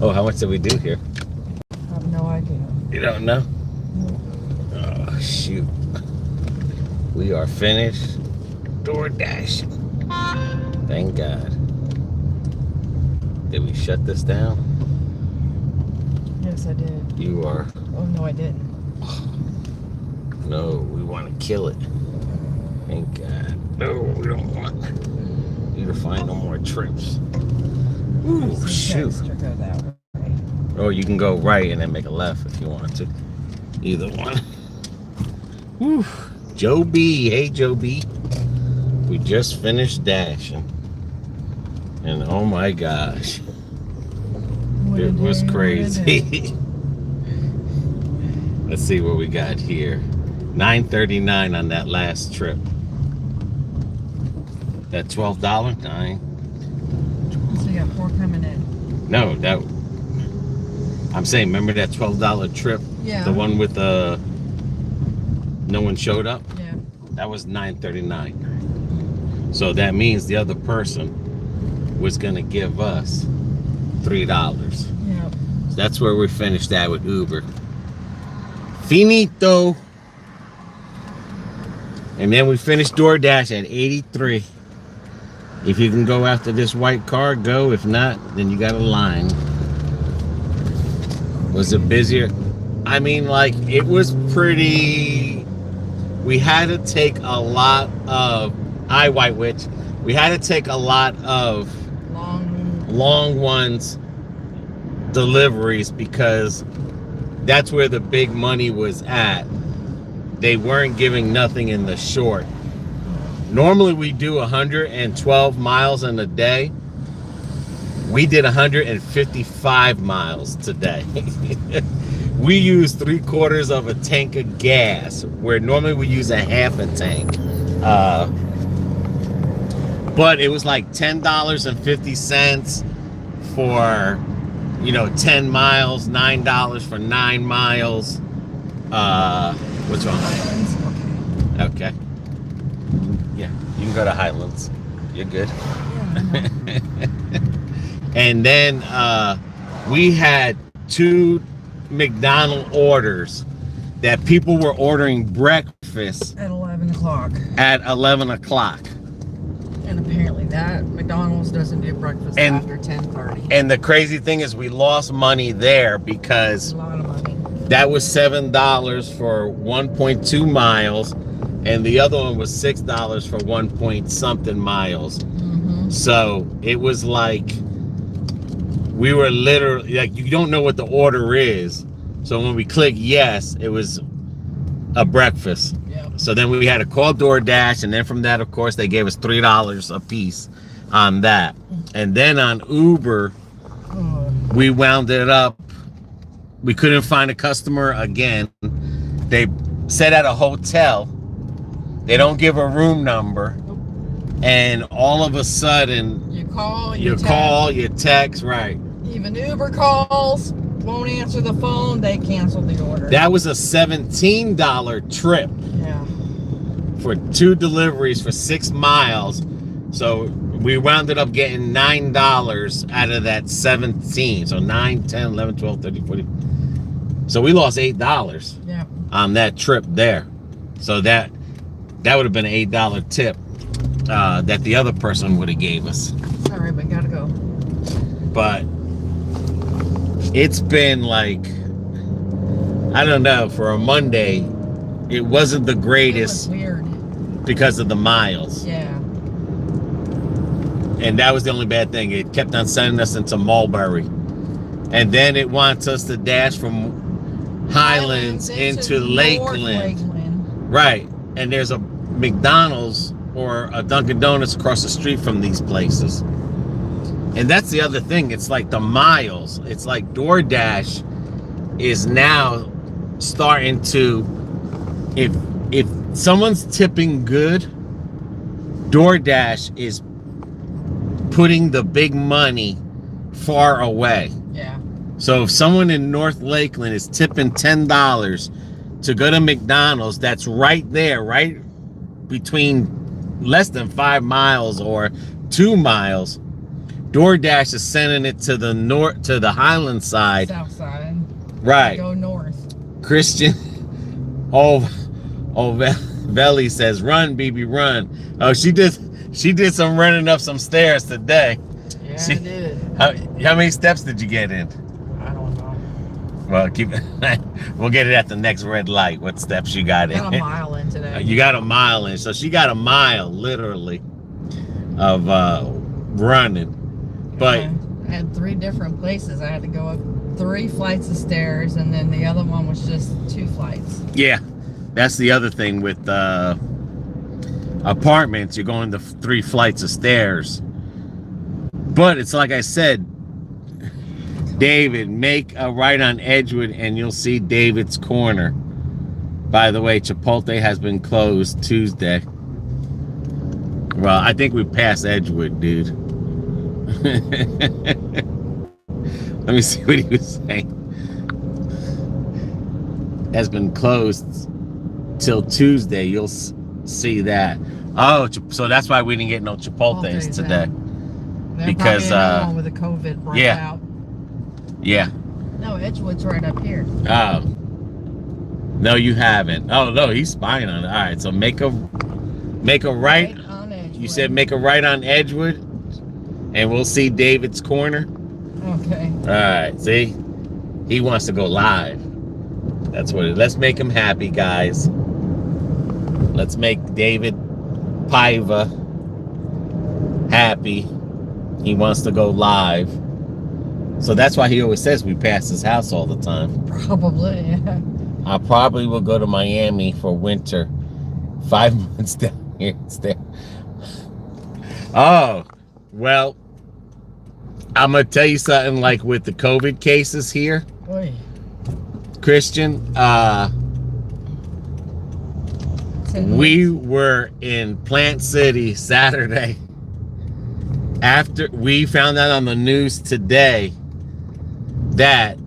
Oh, how much did we do here? I have no idea. You don't know? No. Oh, shoot. We are finished Doordash. Thank God. Did we shut this down? Yes, I did. You are. Oh, no, I didn't. No, we want to kill it. Thank God. No, we don't want you to find no more trips. Ooh, shoot. Go that way. Or you can go right and then make a left if you want to. Either one. Whew. Joe B. Hey, Joe B. We just finished dashing. And oh my gosh. It was crazy. Let's see what we got here. $9.39 on that last trip. That $12? $9. So you got 4 coming in. No, that. I'm saying, remember that $12 trip? Yeah. The one with the. No one showed up? Yeah. That was $9.39. So that means the other person was going to give us $3. Yeah. So that's where we finished that with Uber. Finito. And then we finished Doordash at 83. If you can go after this white car, go. If not, then you got a line. Was it busier? I mean, like, it was pretty. We had to take a lot of. White Witch. We had to take a lot of long ones deliveries because that's where the big money was at. They weren't giving nothing in the short. Normally we do 112 miles in a day. We did 155 miles today. We used 3/4 of a tank of gas, where normally we use a half a tank. But it was like $10.50 for, 10 miles, $9 for 9 miles. What's wrong? Okay. Yeah, you can go to Highlands. You're good. Yeah, And then we had 2 McDonald's orders that people were ordering breakfast at 11 o'clock. At 11 o'clock. And apparently that McDonald's doesn't do breakfast after 10:30. And the crazy thing is we lost money there because a lot of money. That was $7 for 1.2 miles, and the other one was $6 for 1 point something miles. Mm-hmm. So it was like we were literally like, you don't know what the order is. So when we click yes, it was a breakfast. Yep. So then we had to call Doordash, and then from that, of course, they gave us $3 a piece on that. And then on Uber, we wound it up. We couldn't find a customer again. They said at a hotel. They don't give a room number. And all of a sudden, you call, you text, right. Even Uber calls, won't answer the phone, they canceled the order. That was a $17 trip. Yeah. For 2 deliveries for 6 miles. So we wound up getting $9 out of that 17. So 9, 10, 11, 12, 13, 14. So we lost $8 on that trip there. So that would have been an $8 tip that the other person would have gave us. Sorry, but gotta go. But it's been like, I don't know, for a Monday, it wasn't the greatest. It was weird. Because of the miles. Yeah. And that was the only bad thing. It kept on sending us into Mulberry. And then it wants us to dash from Highlands into Lakeland. Right. And there's a McDonald's or a Dunkin' Donuts across the street from these places. And that's the other thing. It's like the miles. It's like Doordash is now starting to, if someone's tipping good, Doordash is putting the big money far away. Yeah. So if someone in North Lakeland is tipping $10 to go to McDonald's, that's right there, right between less than 5 miles or 2 miles, DoorDash is sending it to the north, to the Highland side. South side. Right. Go north. Christian, Velly says, "Run, BB, run." Oh, she did some running up some stairs today. Yeah, I did. How many steps did you get in? I don't know. Well, we'll get it at the next red light. What steps you got in? Got a mile in today. You got a mile in, so she got a mile literally of running. But I had 3 different places. I had to go up 3 flights of stairs, and then the other one was just 2 flights. yeah, that's the other thing with apartments. You're going to 3 flights of stairs. But it's like I said, David, make a right on Edgewood and you'll see David's Corner. By the way, Chipotle has been closed Tuesday. Well, I think we passed Edgewood, dude. Let me see what he was saying. Has been closed till Tuesday. You'll see that. Oh, so that's why we didn't get no Chipotles today. Because with the COVID breakout. Yeah. Yeah. No, Edgewood's right up here. Oh. No, you haven't. Oh no, he's spying on it. All right, so make a right. On Edgewood. You said make a right on Edgewood, and we'll see David's Corner. Okay. All right. See, he wants to go live. That's what it. Let's make him happy, guys. Let's make David Paiva happy. He wants to go live. So that's why he always says we pass his house all the time. Probably, yeah. I probably will go to Miami for winter. 5 months down here instead. Oh, well, I'm going to tell you something like with the COVID cases here. Oy. Christian, we were in Plant City Saturday. After we found out on the news today that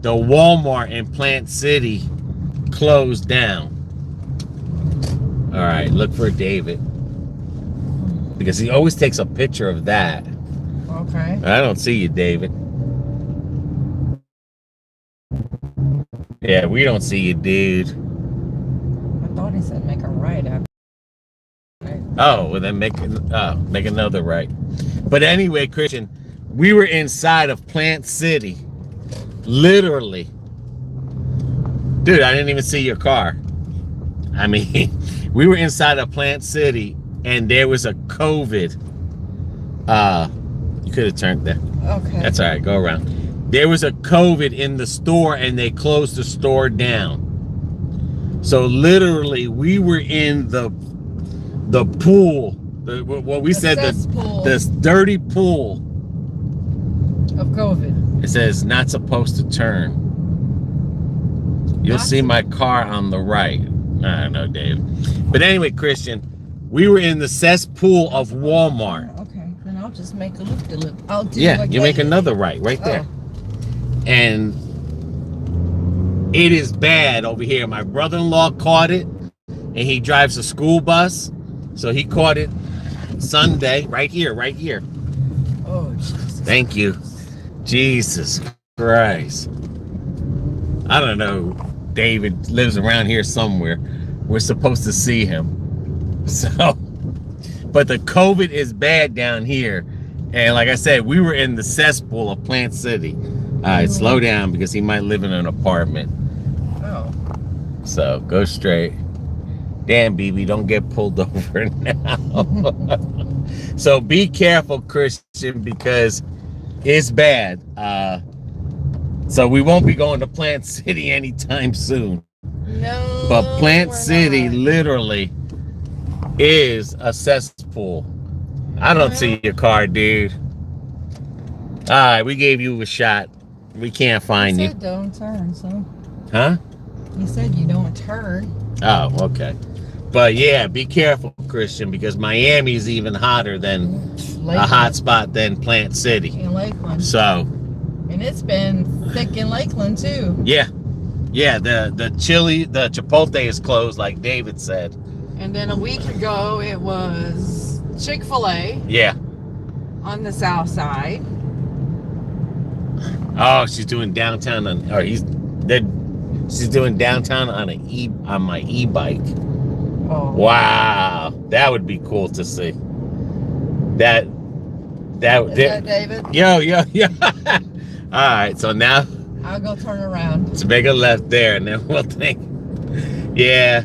the Walmart in Plant City closed down. All right, look for David. Because he always takes a picture of that. Okay. I don't see you, David. Yeah, we don't see you, dude. I thought he said make a right after. Oh, well then make another right. But anyway, Christian, we were inside of Plant City. Literally. Dude, I didn't even see your car. I mean, we were inside of Plant City and there was a COVID. You could have turned that. Okay. That's all right, go around. There was a COVID in the store and they closed the store down. So literally we were in the pool, what we said, this dirty pool of COVID. It says not supposed to turn. You'll see my car on the right. I don't know, Dave. But anyway, Christian, we were in the cesspool of Walmart. Okay, then I'll just make a loop-de-loop. I'll do Yeah, you make another right there. And it is bad over here. My brother-in-law caught it, and he drives a school bus. So he caught it Sunday, right here. Oh, Jesus. Thank you. Jesus Christ. I don't know. David lives around here somewhere. We're supposed to see him. So, but the COVID is bad down here. And like I said, we were in the cesspool of Plant City. All right, slow down because he might live in an apartment. Oh. So go straight. Damn, BB, don't get pulled over now. So be careful, Christian, because it's bad. So we won't be going to Plant City anytime soon. No. But Plant City literally is a cesspool. I don't see your car, dude. All right, we gave you a shot. We can't find you. You said don't turn, so. Huh? You said you don't turn. Oh, okay. But yeah, be careful, Christian, because Miami's even hotter than Lakeland. a hot spot than Plant City. In Lakeland. So. And it's been thick in Lakeland too. Yeah. Yeah, the Chipotle is closed, like David said. And then a week ago, it was Chick-fil-A. Yeah. On on the south side. Oh, she's doing downtown on, or she's doing downtown on my e-bike. Oh. Wow, that would be cool to see. Is that David? Yo. All right, so now I'll go turn around. let's make a left there, and then we'll think. Yeah,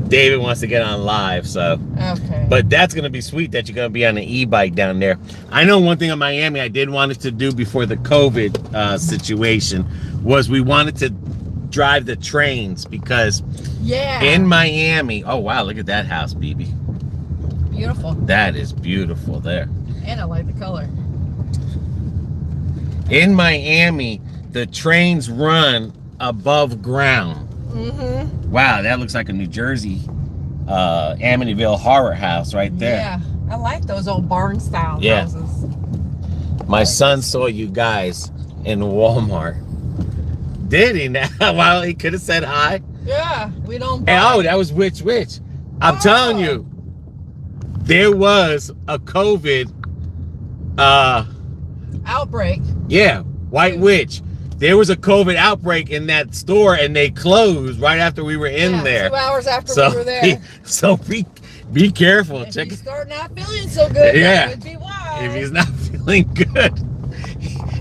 David wants to get on live, so. Okay. But that's gonna be sweet that you're gonna be on an e-bike down there. I know one thing in Miami I did want us to do before the COVID situation was we wanted to drive the trains because in Miami, oh wow, look at that house, BB. Beautiful. That is beautiful there. And I like the color. In Miami, the trains run above ground. Mm-hmm. Wow, that looks like a New Jersey Amityville horror house right there. Yeah, I like those old barn style houses. My son saw you guys in Walmart. Did he now? Well, he could have said hi. Yeah, we don't Hey, oh, that was which? I'm telling you, there was a COVID outbreak. Yeah, White Witch. There was a COVID outbreak in that store, and they closed right after we were in there. 2 hours after we were there. So be careful. If you start not feeling so good, that would be why. If he's not feeling good,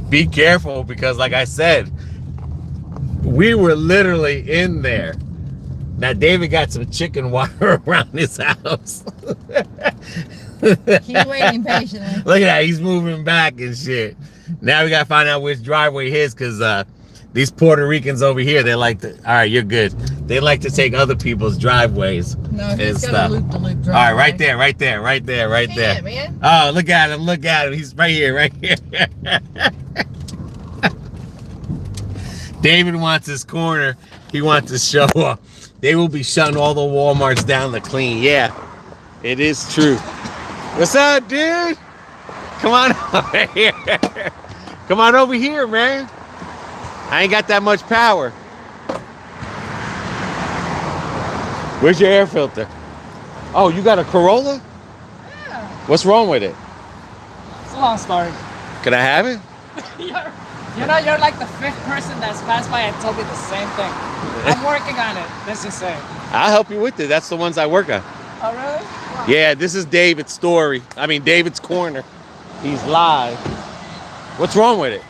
be careful, because like I said, we were literally in there. Now David got some chicken wire around his house. He's waiting patiently. Look at that, he's moving back and shit. Now we gotta find out which driveway his, because these Puerto Ricans over here, they like to, all right, you're good. They like to take other people's driveways and stuff. Loop driveway. All right, right there. Man. Oh, look at him. He's right here. David wants his corner. He wants to show up. They will be shutting all the Walmarts down to clean. Yeah, it is true. What's up, dude? Come on over here. Come on over here, man. I ain't got that much power. Where's your air filter? Oh, you got a Corolla? Yeah. What's wrong with it? It's a long story. Can I have it? You're like the 5th person that's passed by and told me the same thing. I'm working on it. Let's just say. I'll help you with it. That's the ones I work on. Oh, really? Wow. Yeah, this is David's story. I mean, David's corner. He's live. What's wrong with it?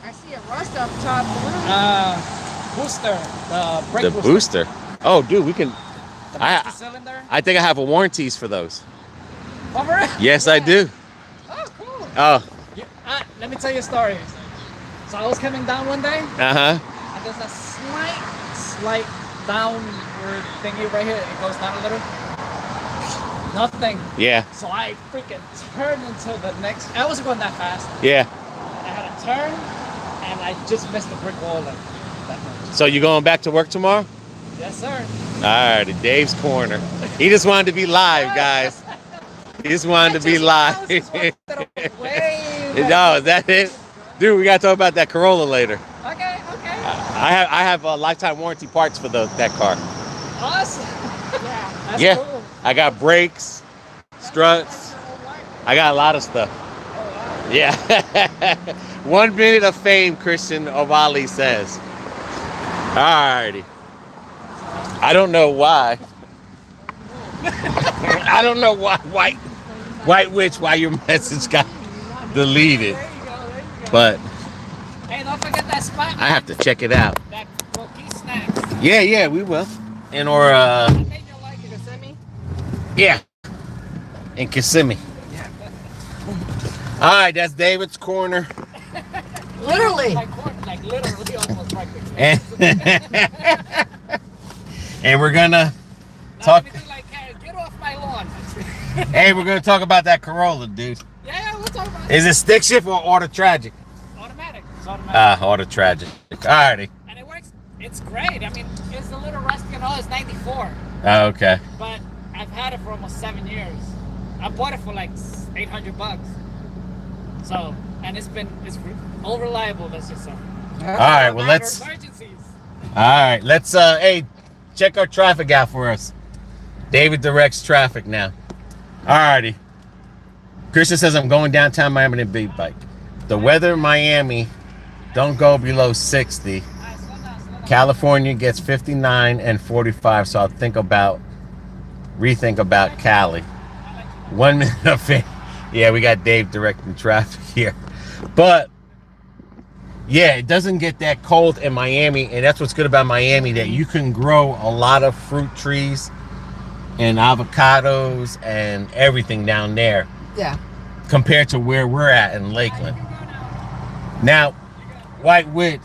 I see a rust up top. Booster. The brake The booster. Oh, dude, we can. The master cylinder. I think I have a warranties for those. Over it? Yes, I do. Oh, cool. Oh. Let me tell you a story. So I was coming down one day. Uh-huh. And there's a slight downward thingy right here. It goes down a little. Nothing. Yeah. So I freaking turned into the next. I wasn't going that fast. Yeah. I had a turn, and I just missed the brick wall. Like that much. So you going back to work tomorrow? Yes, sir. All right, Dave's corner. He just wanted to be live, guys. He just wanted to be live. No, is that it? Dude, we got to talk about that Corolla later. Okay. I have lifetime warranty parts for that car. Awesome. That's cool. I got brakes, struts. I got a lot of stuff. Oh, wow. Yeah. 1 minute of fame, Christian Ovali says. Alrighty. I don't know why. I don't know why White Witch, why your message got deleted. There you go. But Hey, don't forget that spot. I have to check it out. That cookie snacks. Yeah, we will. And or I think you'll like it. Send me. yeah. In Kissimmee. All right, that's David's corner. Literally. Like literally almost practically. And we're gonna talk. Like, hey, get off my lawn. Hey, we're gonna talk about that Corolla, dude. Yeah, we'll talk about it. Is it stick shift or auto tragic? Automatic. It's automatic. Auto tragic. Alrighty. And it works. It's great. I mean, it's a little rusty and all. It's 94. Okay. But I've had it for almost 7 years. I bought it for like $800. So, and it's all reliable. Let's just say. All right. Well, let's. Emergencies. All right. Let's. Hey, check our traffic out for us. David directs traffic now. Alrighty. Christian says I'm going downtown Miami to big bike. The weather in Miami don't go below 60. California gets 59 and 45, so I'll rethink about Cali. 1 minute of fame. Yeah, we got Dave directing traffic here. But yeah, it doesn't get that cold in Miami, and that's what's good about Miami, that you can grow a lot of fruit trees and avocados and everything down there. Yeah. Compared to where we're at in Lakeland. Now, White Witch.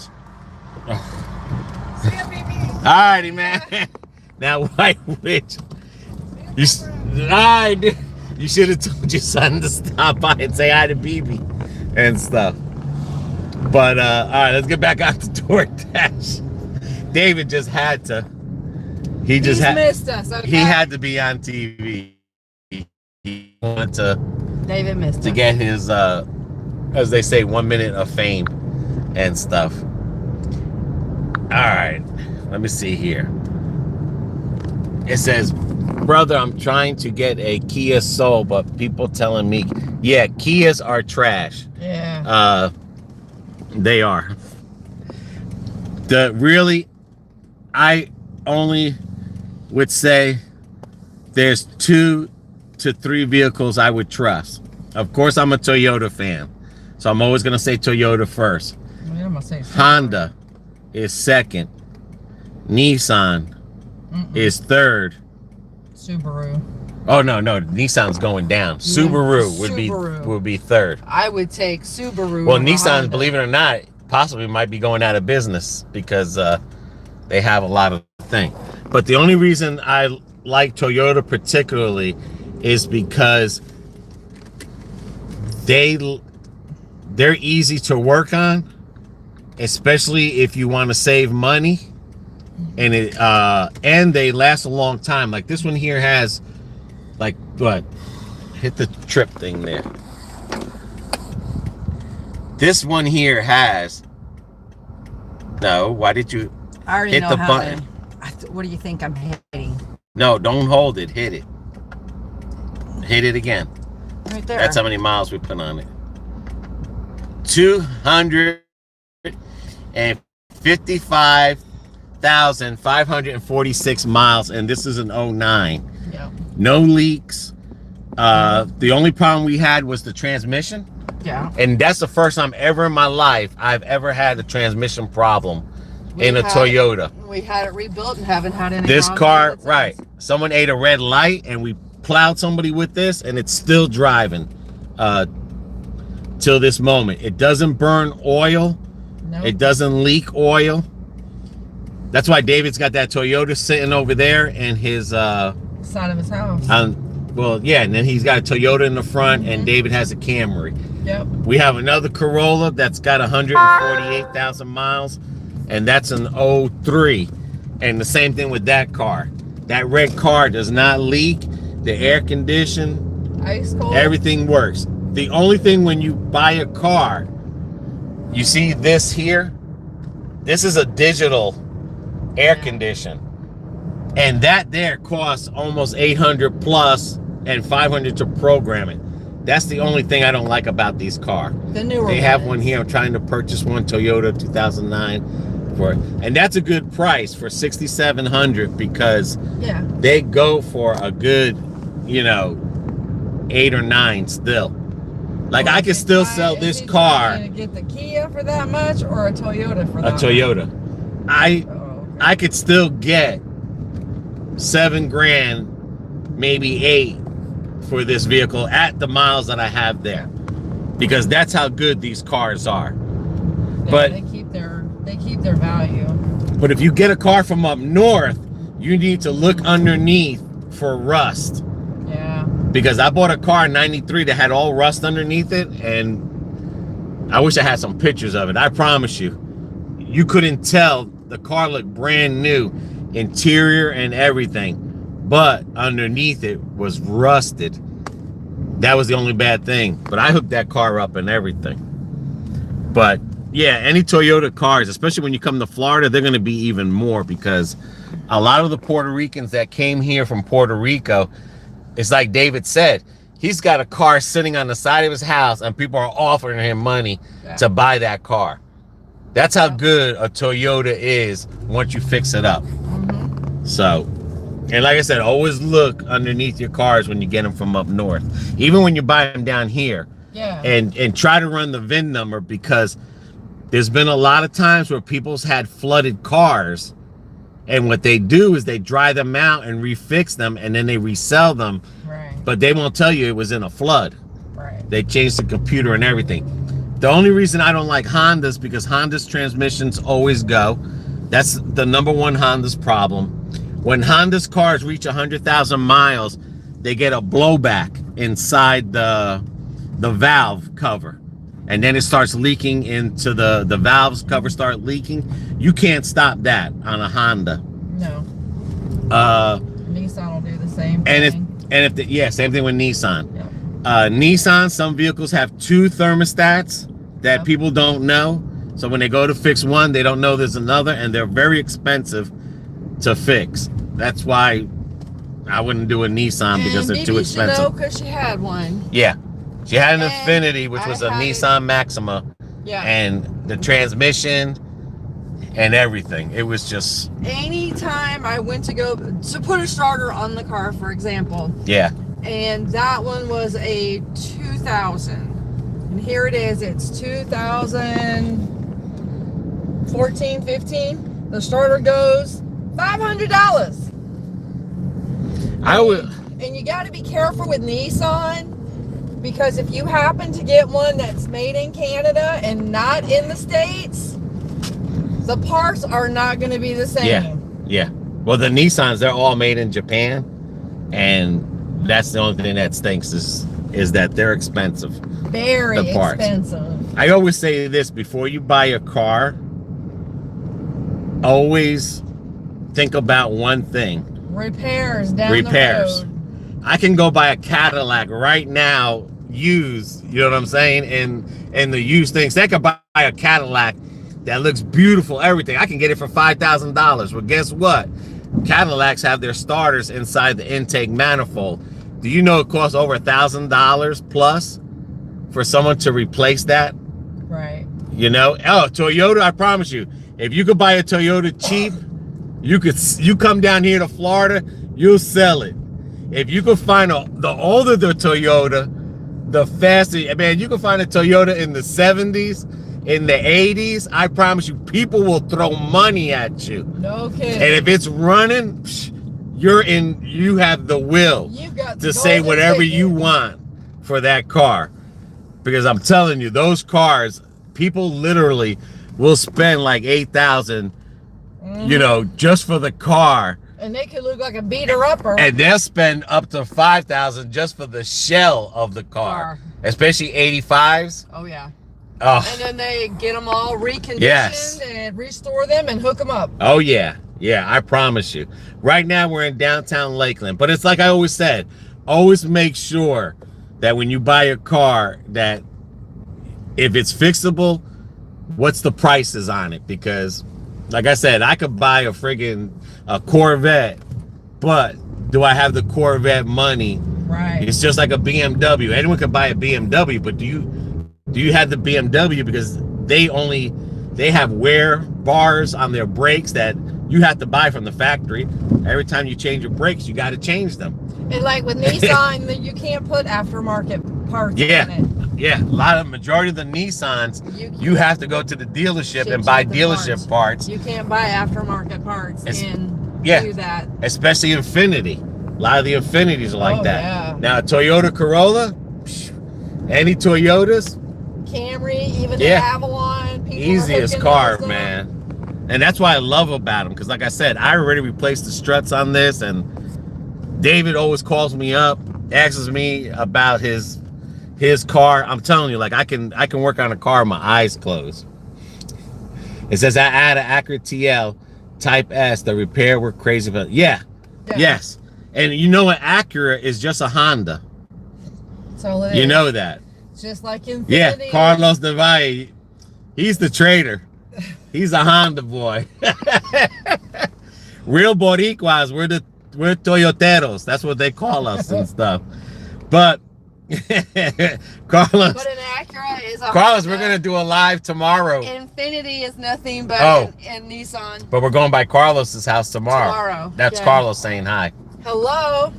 Alrighty, man. Now, White Witch. You should have told your son to stop by and say hi to BB and stuff. But all right, let's get back out to DoorDash. David just had to. He's missed us. Okay? He had to be on TV. He wanted to. David missed to us. get his, as they say, 1 minute of fame and stuff. All right, let me see here. It says, brother, I'm trying to get a Kia Soul, but people telling me, yeah, Kias are trash. Yeah. They are. I only would say there's 2 to 3 vehicles I would trust. Of course, I'm a Toyota fan, so I'm always going to say Toyota first. I'm gonna say Honda is second. Nissan is third. Subaru. Oh, no, Nissan's going down. Subaru would be third. I would take Subaru. Well, Nissan, believe it or not, possibly might be going out of business because they have a lot of things. But the only reason I like Toyota particularly is because they're easy to work on, especially if you want to save money, and and they last a long time. Like this one here has, like, what? Hit the trip thing there. This one here has. No, why did you I already hit know the how button? What do you think I'm hitting? No, don't hold it. Hit it. Hit it again. Right there. That's how many miles we put on it. 255,546 miles, and this is an 09. Yeah. No leaks. The only problem we had was the transmission. Yeah. And that's the first time ever in my life I've ever had a transmission problem in a Toyota. We had it rebuilt and haven't had any. This car, since. right. Someone ate a red light and we plowed somebody with this, and it's still driving till this moment. It doesn't burn oil. Nope. It doesn't leak oil. That's why David's got that Toyota sitting over there and his side of his house. Well, yeah, and then he's got a Toyota in the front, and David has a Camry. Yep. We have another Corolla that's got 148,000 miles, and that's an 03. And the same thing with that car. That red car does not leak. The air condition, ice cold. everything works. The only thing when you buy a car, you see this here? This is a digital air condition. And that there costs almost 800 plus and 500 to program it. That's the only thing I don't like about these cars. The newer They have ones. one here. I'm trying to purchase one, Toyota 2009 for it. And that's a good price for 6,700 because Yeah. they go for a good, 8 or 9 still. Like I could still sell this car. To get the Kia for that much or a Toyota for that A Toyota. much? I could still get $7,000, maybe 8 for this vehicle at the miles that I have there, because that's how good these cars are. Yeah, but they keep their value. But if you get a car from up north, you need to look underneath for rust. Yeah. Because I bought a car in '93 that had all rust underneath it, and I wish I had some pictures of it. I promise you, you couldn't tell. The car looked brand new, interior and everything, but underneath it was rusted. That was the only bad thing. But I hooked that car up and everything. But yeah, any Toyota cars, especially when you come to Florida, they're going to be even more, because a lot of the Puerto Ricans that came here from Puerto Rico, it's like David said, he's got a car sitting on the side of his house, and people are offering him money to buy that car. That's how good a Toyota is once you fix it up. So, and like I said, always look underneath your cars when you get them from up north, even when you buy them down here. And try to run the VIN number, because there's been a lot of times where people's had flooded cars, and what they do is they dry them out and refix them, and then they resell them. But they won't tell you it was in a flood. They changed the computer and everything. The only reason I don't like Hondas, because Honda's transmissions always go. That's the #1 Honda's problem. When Honda's cars reach 100,000 miles, they get a blowback inside the valve cover, and then it starts leaking into the valves cover start leaking. You can't stop that on a Honda. No. Nissan will do the same thing. Same thing with Nissan. Nissan, some vehicles have 2 thermostats that people don't know. So when they go to fix one, they don't know there's another, and they're very expensive to fix. That's why I wouldn't do a Nissan, because they're too expensive. Know, because she had one. Yeah. She had an Infiniti, which was a Nissan Maxima. And the transmission and everything. It was just... Anytime I went to go to put a starter on the car, for example. And that one was a 2000. And here it is. It's 2014, 15. The starter goes $500. And you got to be careful with Nissan, because if you happen to get one that's made in Canada and not in the States, the parts are not going to be the same. Well, the Nissans, they're all made in Japan, and that's the only thing that stinks is that they're expensive. Very expensive. I always say this: before you buy a car, always think about one thing: repairs down the road. I can go buy a Cadillac right now, used, you know what I'm saying, and the used things. They could buy a Cadillac that looks beautiful, everything. I can get it for $5,000. Well, guess what? Cadillacs have their starters inside the intake manifold. Do you know it costs over $1,000 plus for someone to replace that? You know? Oh, Toyota, I promise you, if you could buy a Toyota cheap, you come down here to Florida, you'll sell it. If you could find the older the Toyota, the faster. Man, you can find a Toyota in the 70s, in the 80s. I promise you, people will throw money at you. No kidding. And if it's running, you have the will to say whatever you want for that car. Because I'm telling you, those cars, people literally will spend like $8,000, you know, just for the car. And they could look like a beater-upper. And they'll spend up to $5,000 just for the shell of the car. Especially 85s. Oh, yeah. Oh. And then they get them all reconditioned and restore them and hook them up. Oh, yeah. Yeah, I promise you. Right now, we're in downtown Lakeland. But it's like I always said, always make sure that when you buy a car, that if it's fixable, what's the prices on it? Because, like I said, I could buy a Corvette, but do I have the Corvette money? It's just like a BMW. Anyone can buy a BMW, but do you have the BMW? Because they have wear bars on their brakes that you have to buy from the factory. Every time you change your brakes, you got to change them. And like with Nissan, you can't put aftermarket parts in it. Yeah, majority of the Nissans, you have to go to the dealership and buy dealership parts. You can't buy aftermarket parts and do that. Especially Infiniti. A lot of the Infinitis are like that. Yeah. Now, a Toyota Corolla, any Toyotas? Camry, even the Avalon. Easiest car, man. And that's why I love about them. Because like I said, I already replaced the struts on this. And David always calls me up, asks me about his car. I'm telling you, like I can work on a car with my eyes closed. It says I add an Acura TL Type S. The repair were crazy, but yes. And you know what? Acura is just a Honda. So you know that. Just like Infiniti. Yeah, Carlos Navalle, he's the trader. He's a Honda boy. Real Boricuas, we're Toyoteros. That's what they call us and stuff. But Carlos, But an Acura is a Carlos, Honda. we're gonna do a live tomorrow. Infinity is nothing but in Nissan. But we're going by Carlos's house tomorrow. Tomorrow. That's Yeah. Carlos saying hi. Hello.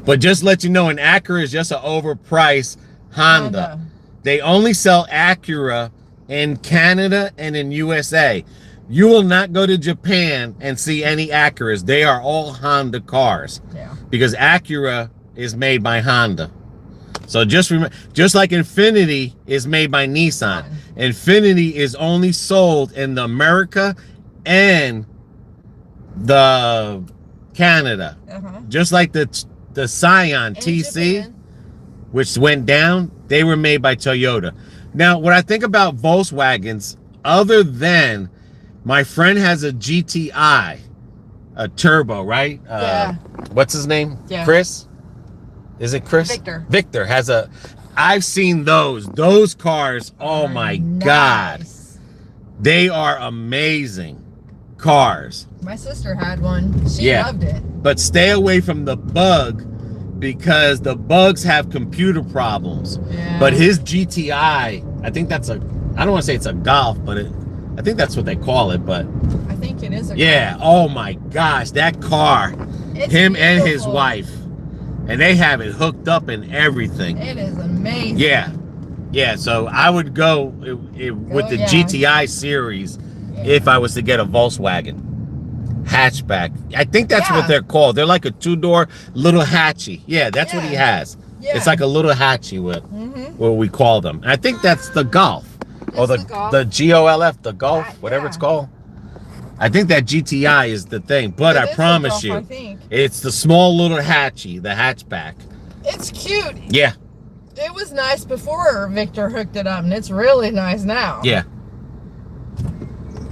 But just let you know, an Acura is just an overpriced Honda. They only sell Acura in Canada and in USA. You will not go to Japan and see any Acuras. They are all Honda cars. Yeah. Because Acura is made by Honda. So just remember, just like Infinity is made by Nissan. Infinity is only sold in the America and the Canada. Just like the Scion TC, Japan. which went down, they were made by Toyota. Now, what I think about Volkswagens, other than my friend has a GTI, a turbo, right? Yeah. What's his name? Yeah. Chris? Is it Chris? Victor. Victor has a, I've seen those. Those cars, oh my God. They are amazing cars. My sister had one. She loved it. But stay away from the Bug because the Bugs have computer problems. Yeah. But his GTI, I think that's a, I don't want to say it's a Golf, but I think that's what they call it. But I think it is a yeah, oh my gosh, that car, It's him and his beautiful. wife, and they have it hooked up and everything. It is amazing. Yeah. Yeah, so I would go with the GTI series if I was to get a Volkswagen hatchback. I think that's what they're called. They're like a two-door little hatchy. Yeah, that's what he has. Yeah. It's like a little hatchy, what we call them. And I think that's the Golf. Or the GOLF, the Golf, whatever it's called. I think that GTI is the thing. But I promise you, it's the small little hatchy, the hatchback. It's cute. Yeah. It was nice before Victor hooked it up, and it's really nice now. Yeah.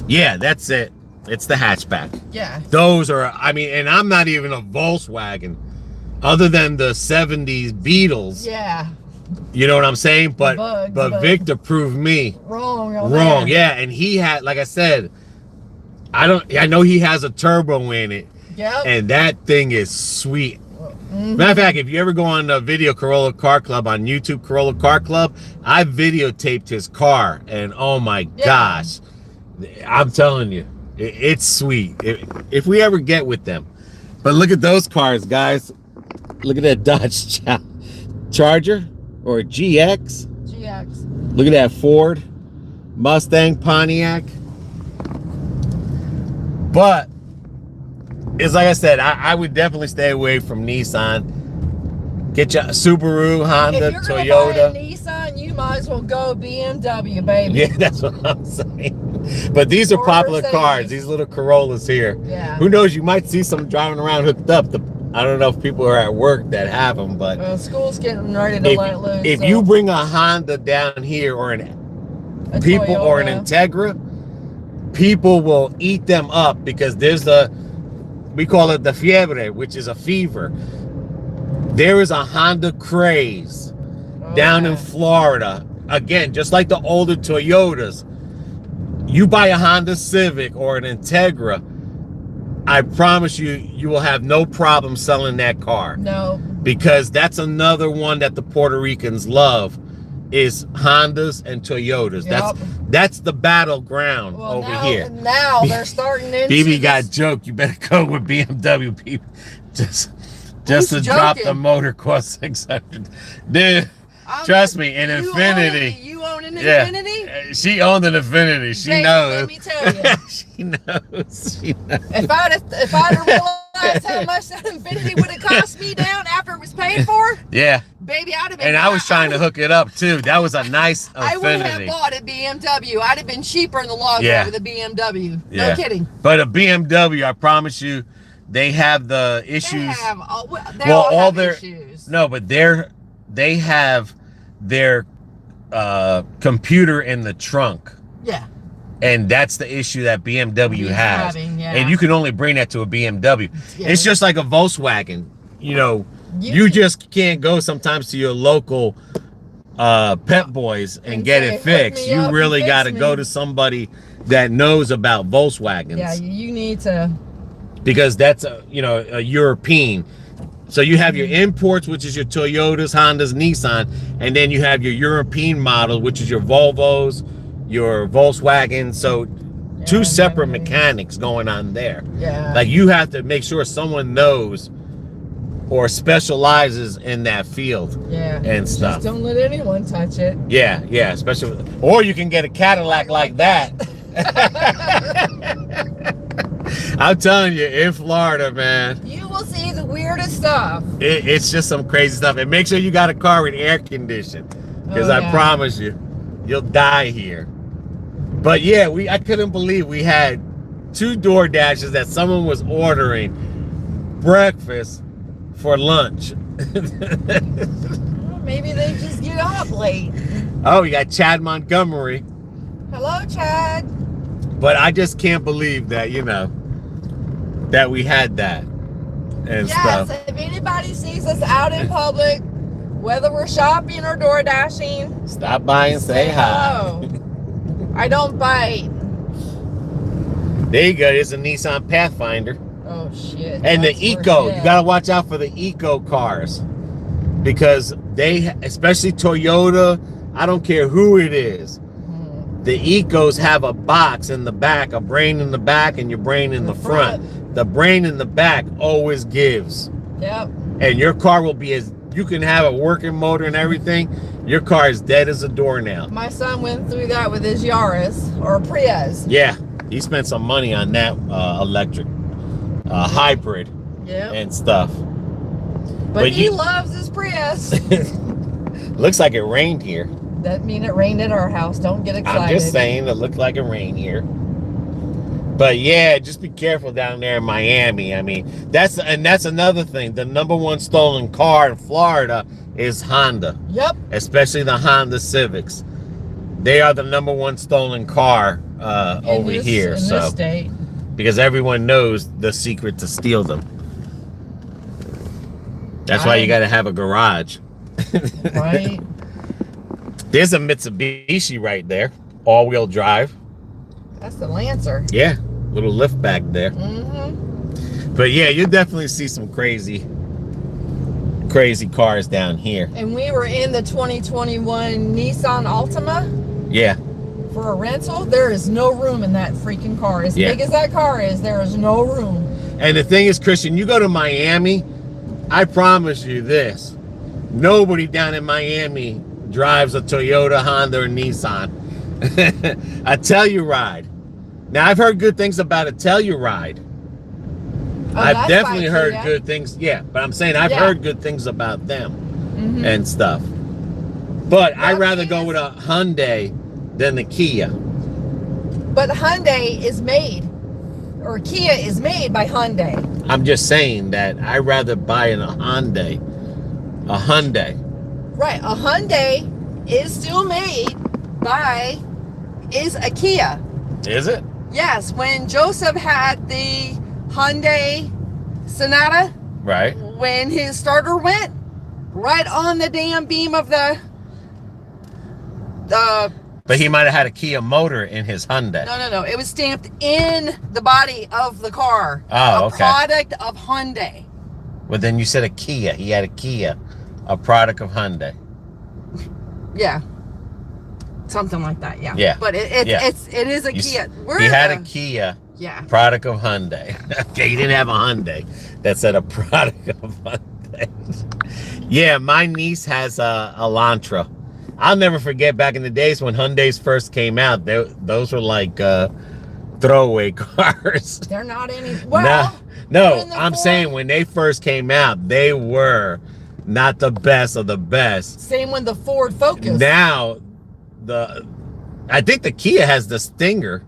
Yeah, that's it. It's the hatchback. Yeah. Those are, I mean, and I'm not even a Volkswagen, other than the 70s Beetles. Yeah. You know what I'm saying? But Bugs, but Victor proved me wrong. wrong. Yeah, and he had, like I said, I know he has a turbo in it. Yep. And that thing is sweet. Matter of fact, if you ever go on the Video Corolla Car Club on YouTube, Corolla Car Club, I videotaped his car, and oh my gosh, I'm telling you, it's sweet. If we ever get with them. But look at those cars, guys. Look at that Dodge Charger or GX. GX. Look at that Ford, Mustang, Pontiac. But it's like I said, I would definitely stay away from Nissan. Get your Subaru, Honda, if you're Toyota. Gonna buy a Nissan, you might as well go BMW, baby. Yeah, that's what I'm saying. But these are popular cars. These little Corollas here. Yeah. Who knows? You might see some driving around hooked up. I don't know if people are at work that have them, but well, school's getting ready to let loose. If you bring a Honda down here or an Integra, people will eat them up because there's we call it the fiebre, which is a fever. There is a Honda craze down in Florida. Again, just like the older Toyotas. You buy a Honda Civic or an Integra, I promise you, you will have no problem selling that car. No. Because that's another one that the Puerto Ricans love is Hondas and Toyotas. Yep. That's the battleground over here. Now they're starting into BB got joked. You better go with BMW people. Just to drop the motor cost 600. Dude, trust me, an Infinity. You own an Infinity? She owned an Infinity. She knows. Let me tell you. She knows. She knows. If I'd realized how much that Infinity would have cost me down after it was paid for, yeah, baby, I'd have been. And I was trying to hook it up too. That was a nice Infinity. I would have bought a BMW. I'd have been cheaper in the long run with a BMW. Yeah. No kidding. But a BMW, I promise you, they have the issues. They have all their issues. No, but they have their computer in the trunk. Yeah. And that's the issue that BMW has. Yeah. And you can only bring that to a BMW. Yeah. It's just like a Volkswagen. You know, you just can't go sometimes to your local Pep Boys and get it fixed. You really got to go to somebody that knows about Volkswagens. Yeah, you need to. Because that's a European. So you have your imports, which is your Toyotas, Hondas, Nissan, and then you have your European model, which is your Volvos, your Volkswagen. So two separate mechanics going on there. Yeah. Like you have to make sure someone knows or specializes in that field. Yeah. And stuff. Just don't let anyone touch it. Yeah, yeah, especially, or you can get a Cadillac like that. I'm telling you, in Florida, man, You will see the weirdest stuff. it's just some crazy stuff. And make sure you got a car with air conditioning, because Oh, I yeah. promise you, you'll die here. But yeah, I couldn't believe we had 2 DoorDashes that someone was ordering breakfast for lunch. Well, maybe they just get up late. Oh, you got Chad Montgomery. Hello, Chad. But I just can't believe that, you know, that we had that and Yes, stuff. if anybody sees us out in public, whether we're shopping or door dashing, Stop by and say hi. hello. I don't bite. There you go. It's a Nissan Pathfinder. Oh shit. And the that's Eco. worse You got to watch out for the Eco cars. Because they, especially Toyota, I don't care who it is, the Ecos have a box in the back, a brain in the back, and your brain in the front. The brain in the back always gives. Yep. And your car will be as, you can have a working motor and everything, your car is dead as a doornail. My son went through that with his Yaris or Prius. Yeah, he spent some money on that electric hybrid Yep. and stuff. But he loves his Prius. Looks like it rained here. That mean it rained at our house. Don't get excited. I'm just saying, it looked like it rained here. But yeah, just be careful down there in Miami. I mean, that's another thing. The #1 stolen car in Florida is Honda. Yep. Especially the Honda Civics. They are the #1 stolen car over here. In So this state. because everyone knows the secret to steal them. That's why you got to have a garage. Right. There's a Mitsubishi right there, all-wheel drive. That's the Lancer. Yeah, little lift back there. Mm-hmm. But yeah, you'll definitely see some crazy cars down here. And we were in the 2021 Nissan Altima Yeah, for a rental. There is no room in that freaking car. As Yeah. big as that car is, there is no room. and the thing is, Christian, you go to Miami, I promise you this, nobody down in Miami drives a Toyota, Honda, or Nissan. A Telluride. Now, I've heard good things about a Telluride. Oh, I've that's definitely right, heard yeah. good things. Yeah, but I'm saying I've Yeah. heard good things about them Mhm. and stuff. But I'd Yeah, rather Kias. go with a Hyundai than the Kia. But Hyundai is made, or Kia is made by Hyundai. I'm just saying that I'd rather buy a Hyundai. A Hyundai. Right, a Hyundai is still made by, is a Kia. Is it? Yes, when Joseph had the Hyundai Sonata, Right. when his starter went, right on the damn beam of the But he might have had a Kia motor in his Hyundai. no, it was stamped in the body of the car. Oh, a okay. product of Hyundai. Well, then you said a Kia. He had a Kia, a product of Hyundai. Yeah. Something like that, yeah. Yeah. But it Yeah. it is a You Kia. He had a Kia, Yeah. product of Hyundai. Okay, he didn't have a Hyundai. That said a product of Hyundai. Yeah, my niece has a Elantra. I'll never forget back in the days when Hyundais first came out. Those were like throwaway cars. They're not any well. No, when the I'm Ford- saying when they first came out, they were not the best of the best. Same when the Ford Focus. Now, I think the Kia has the Stinger,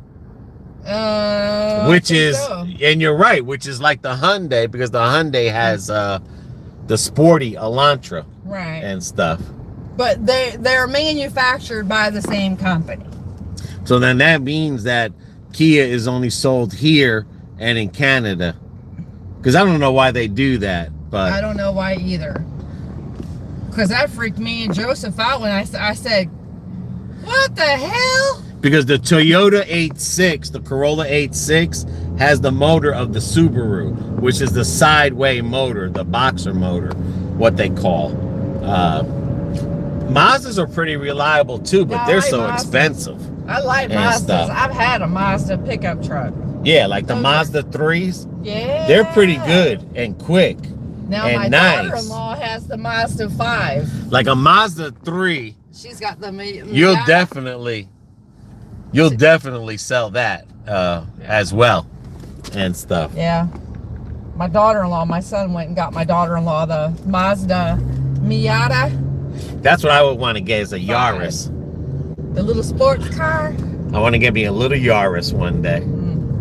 I which think is, so. and you're right, which is like the Hyundai, because the Hyundai has the sporty Elantra right. and stuff. But they're manufactured by the same company. So then that means that Kia is only sold here and in Canada. Because I don't know why they do that, but I don't know why either. Because that freaked me and Joseph out when I said, what the hell? because the Toyota 86, the Corolla 86, has the motor of the Subaru, which is the sideway motor, the boxer motor, what they call. Mazdas are pretty reliable too, but they're so expensive. I like Mazdas. I've had a Mazda pickup truck. Yeah, like the Mazda 3s. Yeah. They're pretty good and quick. Now and my nice. daughter-in-law has the Mazda 5. Like a Mazda 3. She's got the You'll definitely sell that as well and stuff. Yeah. My daughter-in-law, my son went and got my daughter-in-law the Mazda Miata. That's what I would want to get is a Yaris. The little sports car. I want to get me a little Yaris one day.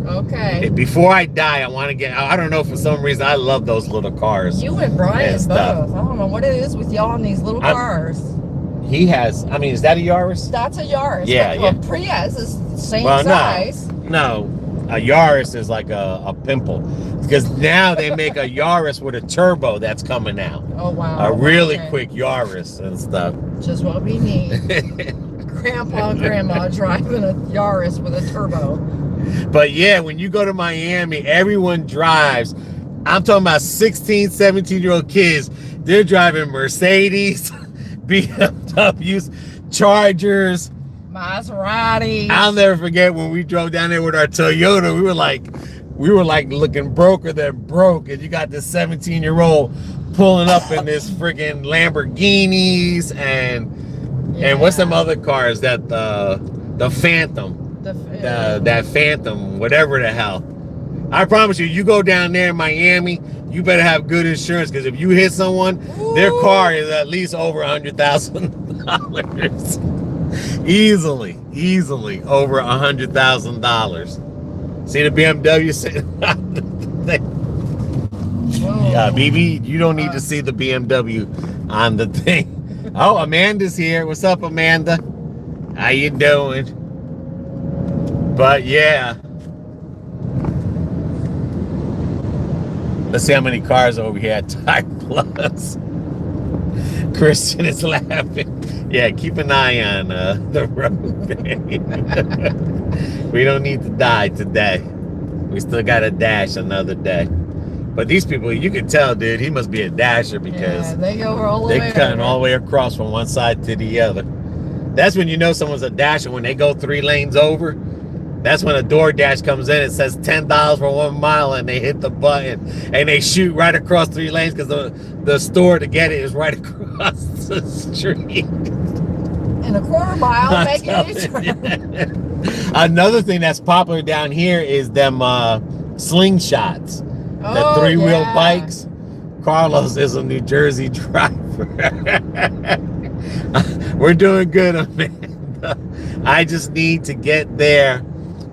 Okay. Before I die, I want to get, I don't know, for some reason, I love those little cars. You and Brian both. I don't know what it is with y'all and these little cars. He has, I mean, is that a Yaris? That's a Yaris. Yeah, yeah. Prius is the same size. No, a Yaris is like a pimple. Because now they make a Yaris with a turbo that's coming out. Oh, wow. A really quick Yaris and stuff. Just what we need. Grandpa and Grandma driving a Yaris with a turbo. But yeah, when you go to Miami, everyone drives. I'm talking about 16, 17-year-old kids. They're driving Mercedes, BMWs, Chargers, Maserati. I'll never forget when we drove down there with our Toyota. We were like looking broker than broke, and you got this 17-year-old pulling up in this friggin' Lamborghinis and what's some other cars that the Phantom. That Phantom, whatever the hell. I promise you, you go down there in Miami, you better have good insurance, because if you hit someone, their car is at least over $100,000. easily over $100,000. See the BMW sitting? Yeah, BB, you don't need to see the BMW on the thing. Oh, Amanda's here. What's up, Amanda? How you doing? But yeah, let's see how many cars over here at Tire Plus. Christian is laughing. Yeah, keep an eye on the road. We don't need to die today. We still got to dash another day. But these people, you can tell, dude, he must be a dasher, because they go all the way. They're cutting all the way across from one side to the other. That's when you know someone's a dasher, when they go 3 lanes over. That's when a Doordash comes in. It says $10 for 1 mile, and they hit the button and they shoot right across 3 lanes, because the store to get it is right across the street. In a quarter mile, make it. Another thing that's popular down here is them slingshots, the 3-wheel bikes. Carlos is a New Jersey driver. We're doing good, Amanda. I just need to get there.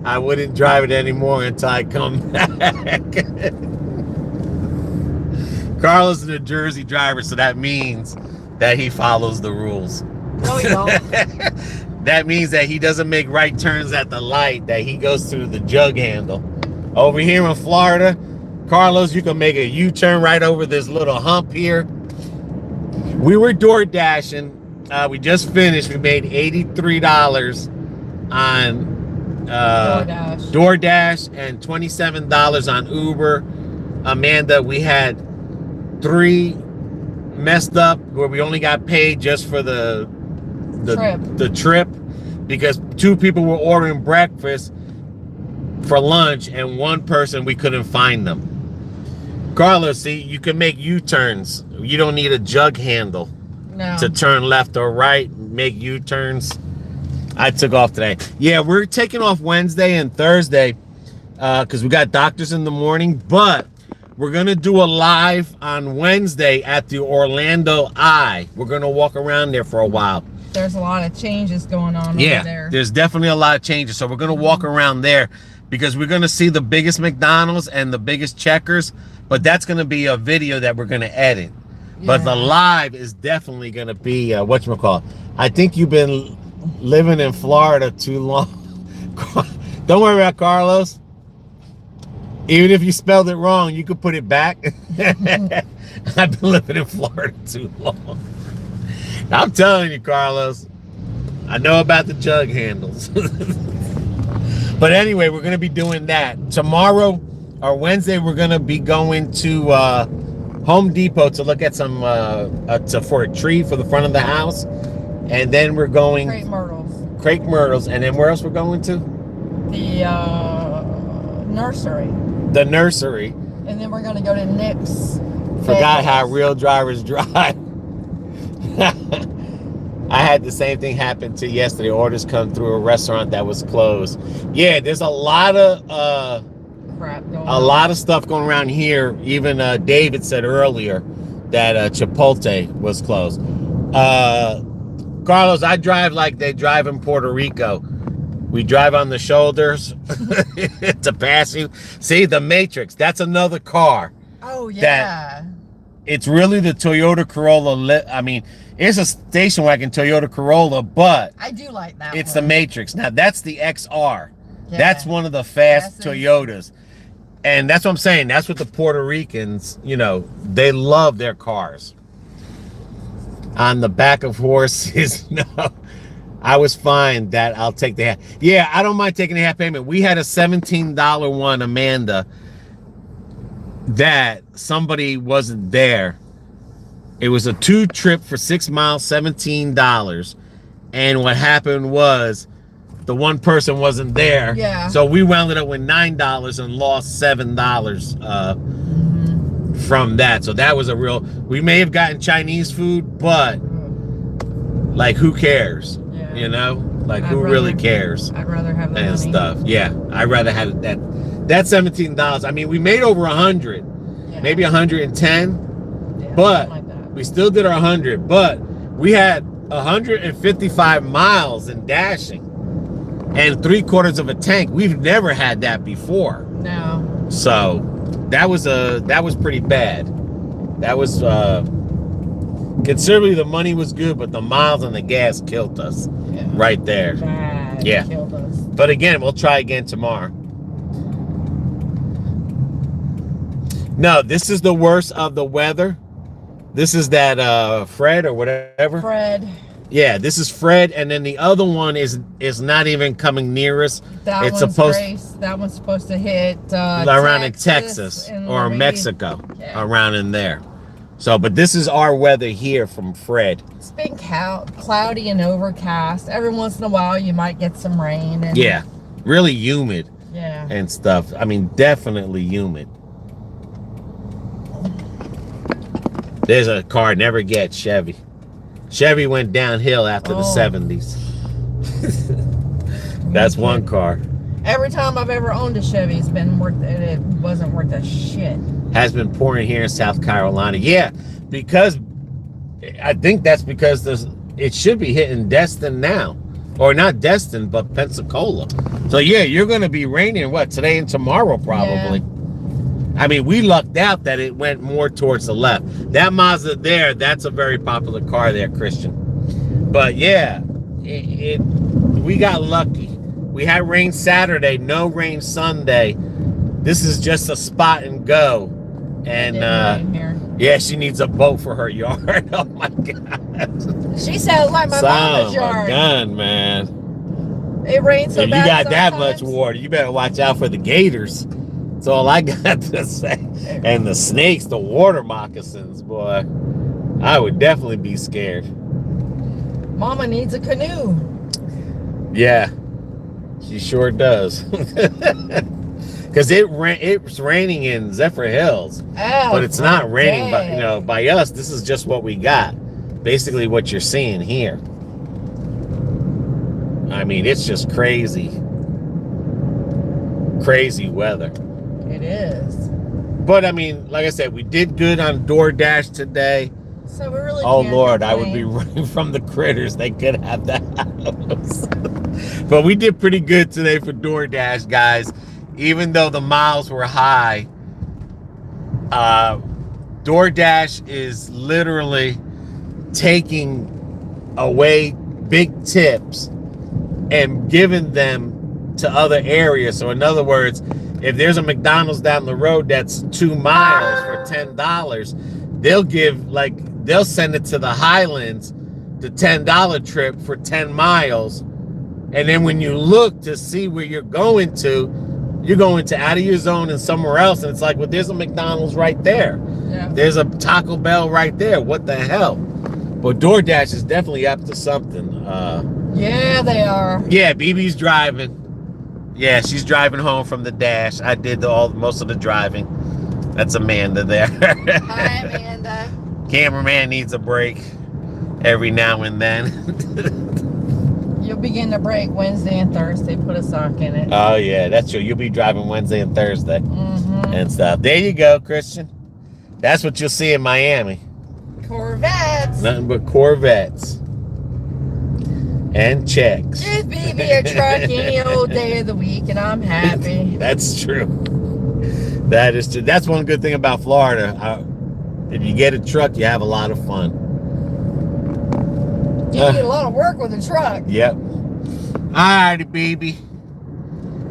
I wouldn't drive it anymore until I come back. Carlos is a Jersey driver, so that means that he follows the rules. No, he don't. That means that he doesn't make right turns at the light, that he goes through the jug handle. Over here in Florida, Carlos, you can make a U-turn right over this little hump here. We were door dashing. We just finished. We made $83 on DoorDash and $27 on Uber. Amanda, we had 3 messed up where we only got paid just for the trip, because 2 people were ordering breakfast for lunch, and 1 person, we couldn't find them. Carlos, see, you can make U-turns. You don't need a jug handle to turn left or right, make U-turns. I took off today. Yeah, we're taking off Wednesday and Thursday because we got doctors in the morning, but we're going to do a live on Wednesday at the Orlando Eye. We're going to walk around there for a while. There's a lot of changes going on over there. Yeah, there's definitely a lot of changes. So we're going to walk around there because we're going to see the biggest McDonald's and the biggest Checkers, but that's going to be a video that we're going to edit. Yeah. But the live is definitely going to be, whatchamacallit. I think you've been living in Florida too long. Don't worry about Carlos. Even if you spelled it wrong, you could put it back. I've been living in Florida too long. I'm telling you, Carlos, I know about the jug handles. But anyway, we're going to be doing that. Tomorrow or Wednesday, we're going to be going to Home Depot to look at some, for a tree for the front of the house. And then we're going... Crepe Myrtles. And then where else we're going to? The nursery. The nursery. And then we're going to go to Nick's. Forgot how real drivers drive. I had the same thing happen to yesterday. Orders come through a restaurant that was closed. Yeah, there's a lot of crap going on. A lot of stuff going around here. Even David said earlier that Chipotle was closed. Carlos, I drive like they drive in Puerto Rico. We drive on the shoulders to pass you. See, the Matrix. That's another car. Oh, yeah. It's really the Toyota Corolla. I mean, it's a station wagon Toyota Corolla, but I do like that. It's the Matrix. Now, that's the XR. Yeah. That's one of the fast Toyotas. And that's what I'm saying. That's what the Puerto Ricans, you know, they love their cars. On the back of horses, no. I was fine that I'll take the half. Yeah, I don't mind taking the half payment. We had a $17 one, Amanda, that somebody wasn't there. It was a 2 trip for 6 miles, $17. And what happened was the one person wasn't there. Yeah. So we wound up with $9 and lost $7 from that. So that was a real, we may have gotten Chinese food, but like, who cares? Yeah. You know, like, who really cares? I'd rather have that and money. Stuff. Yeah, I'd rather have that $17. I mean, we made over 100, maybe 110, but like we still did our 100. But we had 155 miles in dashing and 3/4 of a tank. We've never had that before. No. So that was pretty bad. That was considerably, the money was good, but the miles and the gas killed us right there. Bad. Yeah. Killed us. But again, we'll try again tomorrow. No, this is the worst of the weather. This is that Fred or whatever. Fred. Yeah, this is Fred, and then the other one is not even coming near us. That one's Grace. That one's supposed to hit around in Texas or Mexico, around in there. So, but this is our weather here from Fred. It's been cloudy and overcast. Every once in a while, you might get some rain. And yeah, really humid. Yeah. And stuff. I mean, definitely humid. There's a car I never get, Chevy. Chevy went downhill after the 70s. That's one car. Every time I've ever owned a Chevy, it's been worth it. It wasn't worth a shit. Has been pouring here in South Carolina. Yeah, because I think that's because it should be hitting Destin now. Or not Destin, but Pensacola. So yeah, you're going to be raining, what, today and tomorrow probably. Yeah. I mean, we lucked out that it went more towards the left. That Mazda there, that's a very popular car there, Christian. But yeah, we got lucky. We had rain Saturday, no rain Sunday. This is just a spot and go. And yeah, she needs a boat for her yard. Oh my God. She sounds like my mama's yard. Oh my God, man. It rains so bad. You got that much water, you better watch out for the gators. That's all I got to say. And the snakes, the water moccasins, boy. I would definitely be scared. Mama needs a canoe. Yeah, she sure does. Because it's raining in Zephyrhills, but it's not raining. But by us, this is just what we got. Basically, what you're seeing here. I mean, it's just crazy weather. It is. But I mean, like I said, we did good on Doordash today. So we really. Oh Lord, I would be running from the critters. They could have the house. But we did pretty good today for Doordash, guys. Even though the miles were high, Doordash is literally taking away big tips and giving them to other areas. So in other words, if there's a McDonald's down the road that's 2 miles for $10, they'll send it to the Highlands, the $10 trip for 10 miles And then when you look to see where you're going to out of your zone and somewhere else. And it's like, well, there's a McDonald's right there. Yeah. There's a Taco Bell right there. What the hell? But DoorDash is definitely up to something. Yeah, they are. Yeah, BB's driving. Yeah, she's driving home from the dash. I did most of the driving. That's Amanda there. Hi, Amanda. Cameraman needs a break every now and then. You'll begin to break Wednesday and Thursday. Put a sock in it. Oh, yeah, that's true. You'll be driving Wednesday and Thursday and stuff. There you go, Christian. That's what you'll see in Miami. Corvettes. Nothing but Corvettes. And checks. Give BB a truck any old day of the week, and I'm happy. That's true. That is true. That's one good thing about Florida. If you get a truck, you have a lot of fun. You need a lot of work with a truck. Yep. All righty, baby.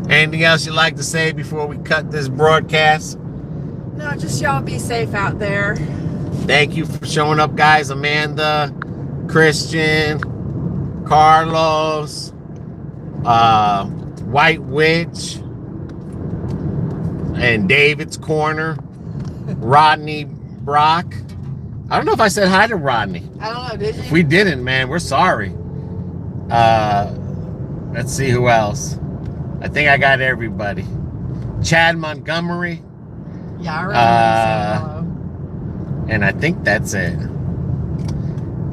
Anything else you'd like to say before we cut this broadcast? No, just y'all be safe out there. Thank you for showing up, guys. Amanda, Christian, Carlos, White Witch, and David's Corner, Rodney Brock. I don't know if I said hi to Rodney. I don't know, did you? If we didn't, man, we're sorry. Let's see who else. I think I got everybody. Chad Montgomery. Yeah, I remember saying hello. And I think that's it.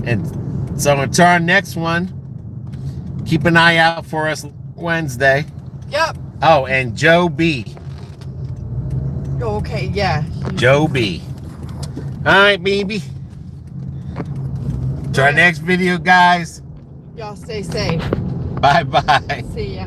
And so until our next one, keep an eye out for us Wednesday. Yep. Oh, and Joe B. Okay, yeah. Joe B. All right, baby. To our next video, guys. Y'all stay safe. Bye-bye. See ya.